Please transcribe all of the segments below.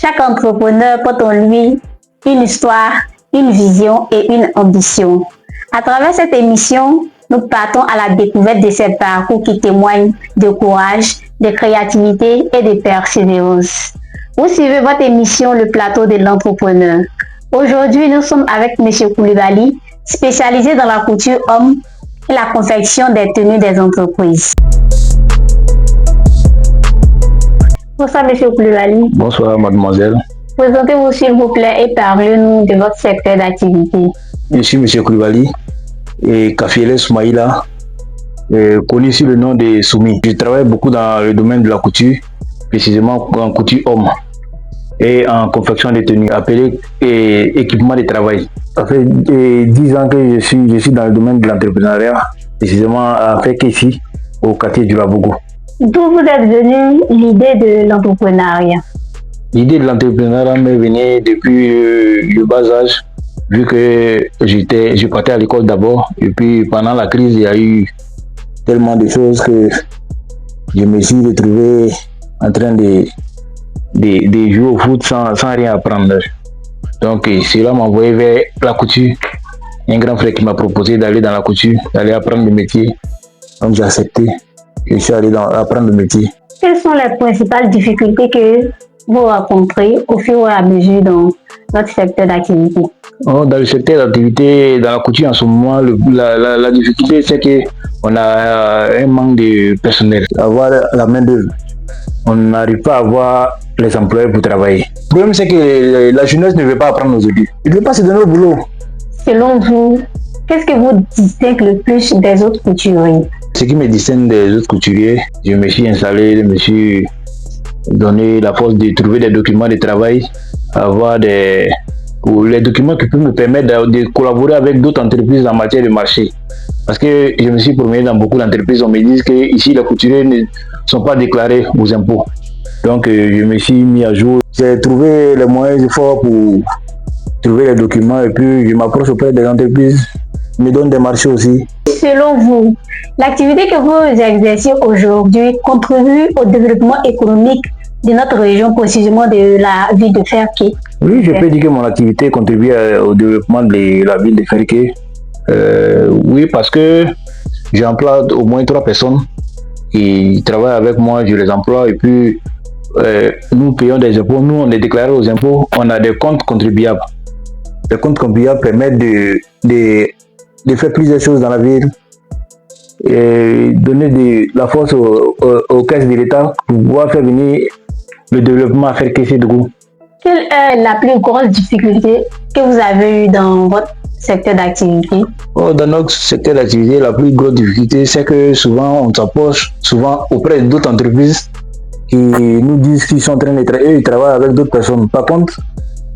Chaque entrepreneur porte en lui une histoire, une vision et une ambition. À travers cette émission, nous partons à la découverte de ces parcours qui témoignent de courage, de créativité et de persévérance. Vous suivez votre émission Le Plateau de l'Entrepreneur. Aujourd'hui, nous sommes avec M. Koulibaly, spécialisé dans la couture homme et la confection des tenues des entreprises. Bonsoir M. Koulibaly. Bonsoir mademoiselle. Présentez-vous s'il vous plaît et parlez-nous de votre secteur d'activité. Je suis M. Koulibaly et Kafiele Soumaïla, connu sous le nom de Soumi. Je travaille beaucoup dans le domaine de la couture, précisément en couture homme et en confection de tenues, appelé équipement de travail. Ça fait 10 ans que je suis dans le domaine de l'entrepreneuriat, précisément à Fekesi, au quartier du Labogo. D'où vous êtes venu l'idée de l'entrepreneuriat? L'idée de l'entrepreneuriat m'est venue depuis le bas âge, vu que je partais à l'école d'abord, et puis pendant la crise, il y a eu tellement de choses que je me suis retrouvé en train de jouer au foot sans rien apprendre. Donc cela m'a envoyé vers la couture. Un grand frère qui m'a proposé d'aller dans la couture, d'aller apprendre le métier. Donc j'ai accepté. Je suis allé apprendre le métier. Quelles sont les principales difficultés que vous rencontrez au fur et à mesure dans votre secteur d'activité? Dans le secteur d'activité, dans la couture en ce moment, la difficulté c'est qu'on a un manque de personnel. Avoir la main d'œuvre, on n'arrive pas à avoir les employés pour travailler. Le problème c'est que la jeunesse ne veut pas apprendre aujourd'hui. Il ne veut pas se donner au boulot. Selon vous, qu'est-ce que vous distingue le plus des autres couturiers? Ce qui me distingue des autres couturiers, je me suis installé, je me suis donné la force de trouver des documents de travail, avoir les documents qui peuvent me permettre de collaborer avec d'autres entreprises en matière de marché. Parce que je me suis promené dans beaucoup d'entreprises, on me dit que ici les couturiers ne sont pas déclarés aux impôts. Donc je me suis mis à jour. J'ai trouvé les moyens forts pour trouver les documents et puis je m'approche auprès des entreprises, me donne des marchés aussi. Selon vous, l'activité que vous exercez aujourd'hui contribue au développement économique de notre région, précisément de la ville de Ferké? Oui, je peux dire que mon activité contribue au développement de la ville de Ferké. Oui, parce que j'emploie au moins 3 personnes qui travaillent avec moi, je les emploie et puis nous payons des impôts, nous on est déclarés aux impôts, on a des comptes contribuables. Les comptes contribuables permettent de faire plusieurs choses dans la ville et donner de la force aux caisses de l'État pour pouvoir faire venir le développement à Ferké Dougou. Quelle est la plus grosse difficulté que vous avez eue dans votre secteur d'activité? Dans notre secteur d'activité, la plus grosse difficulté, c'est que souvent on s'approche auprès d'autres entreprises qui nous disent qu'ils sont en train de travailler, ils travaillent avec d'autres personnes. Par contre,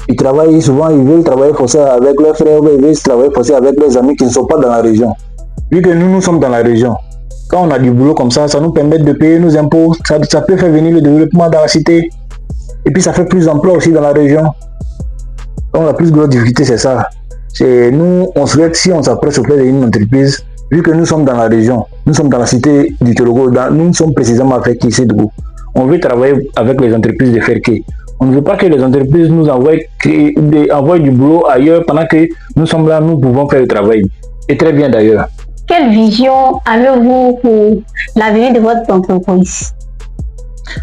ils travaillent souvent, ils veulent travailler forcé avec leurs frères, ils veulent travailler forcé avec leurs amis qui ne sont pas dans la région. Vu que nous sommes dans la région, quand on a du boulot comme ça nous permet de payer nos impôts, ça peut faire venir le développement dans la cité. Et puis ça fait plus d'emplois aussi dans la région. Donc la plus grosse difficulté c'est ça. C'est nous, on souhaite si on s'approche auprès d'une entreprise, vu que nous sommes dans la région, nous sommes dans la cité du Tologo, nous sommes précisément avec Kisédougou. On veut travailler avec les entreprises de Ferké. On ne veut pas que les entreprises nous envoient du boulot ailleurs pendant que nous sommes là, nous pouvons faire le travail. Et très bien d'ailleurs. Quelle vision avez-vous pour l'avenir de votre entreprise?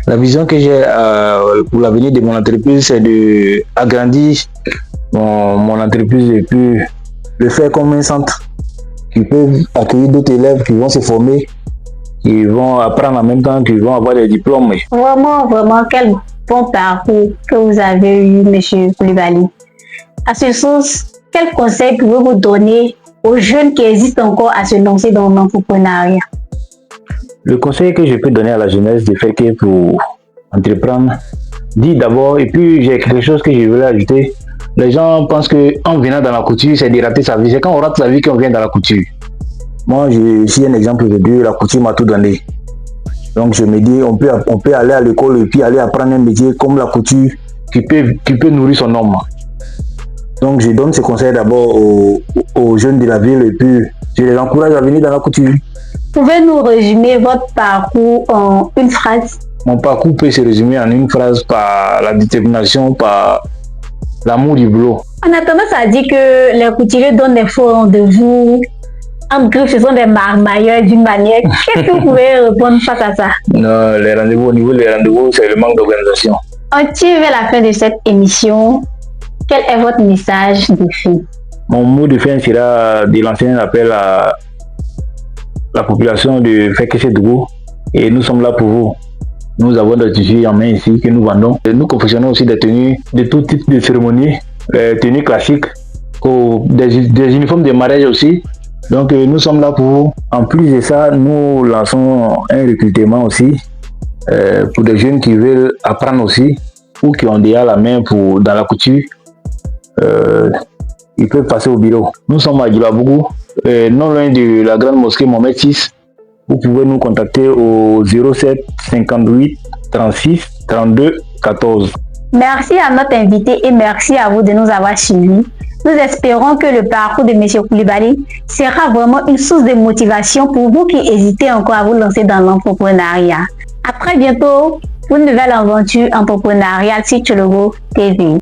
La vision que j'ai pour l'avenir de mon entreprise, c'est d'agrandir mon entreprise et puis le faire comme un centre qui peut accueillir d'autres élèves qui vont se former, qui vont apprendre en même temps, qui vont avoir des diplômes. Vraiment, quel bon parcours que vous avez eu, M. Koulibaly. À ce sens, quel conseil pouvez-vous donner aux jeunes qui hésitent encore à se lancer dans l'entrepreneuriat? Le conseil que je peux donner à la jeunesse de Ferké pour entreprendre, dit d'abord, et puis j'ai quelque chose que je voulais ajouter. Les gens pensent qu'en venant dans la couture, c'est de rater sa vie. C'est quand on rate sa vie qu'on vient dans la couture. Moi, je suis un exemple de Dieu, la couture m'a tout donné. Donc je me dis, on peut aller à l'école et puis aller apprendre un métier comme la couture qui peut nourrir son homme. Donc je donne ce conseil d'abord aux jeunes de la ville et puis je les encourage à venir dans la couture. Pouvez-vous résumer votre parcours en une phrase? Mon parcours peut se résumer en une phrase par la détermination, par l'amour du boulot. On a tendance à dire que les couturiers donnent des faux rendez-vous. En griffes, ce sont des marmailleurs d'une manière. Qu'est-ce que vous pouvez répondre face à ça? Non, les rendez-vous, au niveau des rendez-vous, c'est le manque d'organisation. On tire vers la fin de cette émission. Quel est votre message de fin? Mon mot de fin sera de lancer un appel à la population de Fekese-Dougou. Et nous sommes là pour vous. Nous avons des tissus en main ici que nous vendons. Et nous confectionnons aussi des tenues de tout type de cérémonie, tenues classiques, des uniformes de mariage aussi. Donc nous sommes là pour vous. En plus de ça, nous lançons un recrutement aussi pour des jeunes qui veulent apprendre aussi ou qui ont déjà la main dans la couture. Ils peuvent passer au bureau. Nous sommes à Djilabougou, non loin de la grande mosquée Mohamed VI. Vous pouvez nous contacter au 07 58 36 32 14. Merci à notre invité et merci à vous de nous avoir suivis. Nous espérons que le parcours de M. Coulibaly sera vraiment une source de motivation pour vous qui hésitez encore à vous lancer dans l'entrepreneuriat. À très bientôt pour une nouvelle aventure entrepreneuriale sur Tchologo TV.